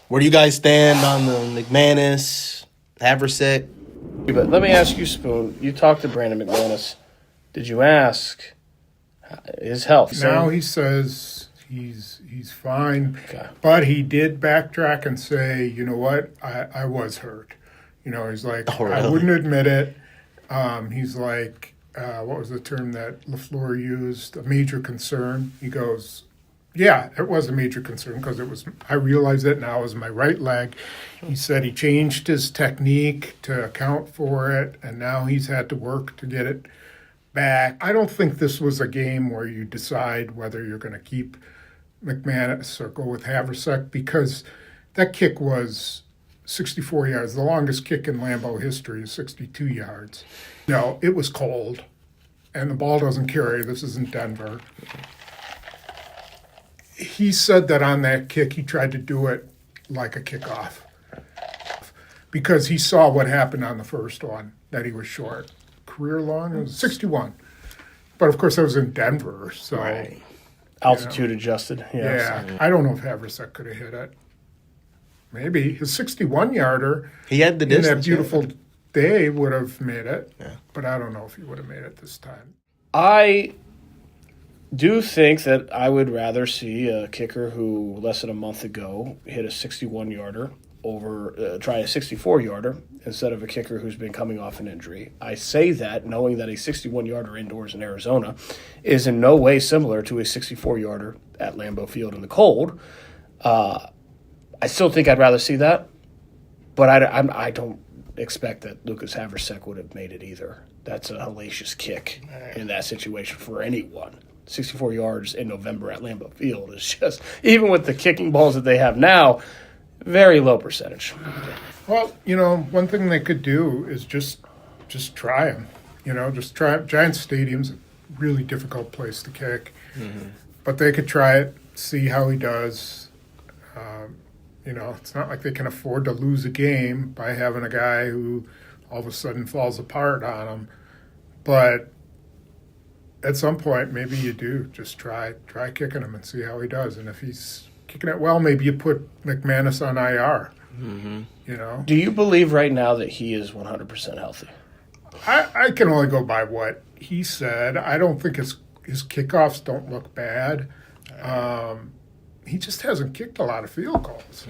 Where do you guys stand on the McManus, Havrisik? But let me ask you, Spoon. You talked to Brandon McManus. Did you ask his health? Now he says he's fine, Okay. but he did backtrack and say, you know what, I was hurt. You know, he's like, Oh, really? I wouldn't admit it. He's like, what was the term that LaFleur used? A major concern. He goes, yeah, it was a major concern because I realized it now, it was my right leg. He said he changed his technique to account for it, and now he's had to work to get it back. I don't think this was a game where you decide whether you're going to keep McManus or go with Havrisik, because that kick was 64 yards. The longest kick in Lambeau history is 62 yards. No, it was cold, and the ball doesn't carry. This isn't Denver. He said that on that kick, he tried to do it like a kickoff because he saw what happened on the first one, that he was short. Career long, it was 61. But of course, that was in Denver, so Right. Altitude adjusted. yeah. I don't know if Havrisik could have hit it. Maybe his 61-yarder He had the in distance. that beautiful day would have made it, Yeah. but I don't know if he would have made it this time. I do think that I would rather see a kicker who less than a month ago hit a 61-yarder over try a 64-yarder instead of a kicker who's been coming off an injury. I say that knowing that a 61-yarder indoors in Arizona is in no way similar to a 64-yarder at Lambeau Field in the cold. I still think I'd rather see that, but I don't expect that Lucas Havrisik would have made it either. That's a hellacious kick in that situation for anyone. 64 yards in November at Lambeau Field is just, even with the kicking balls that they have now, very low percentage. Well, you know, one thing they could do is just try him. You know, just try. Giant Stadium's a really difficult place to kick, but they could try it, see how he does. You know, it's not like they can afford to lose a game by having a guy who all of a sudden falls apart on them. But at some point, maybe you do just try kicking him and see how he does. And if he's kicking it well, maybe you put McManus on IR. You know, Do you believe right now that he is 100% healthy? I can only go by what he said. I don't think his kickoffs don't look bad. He just hasn't kicked a lot of field goals.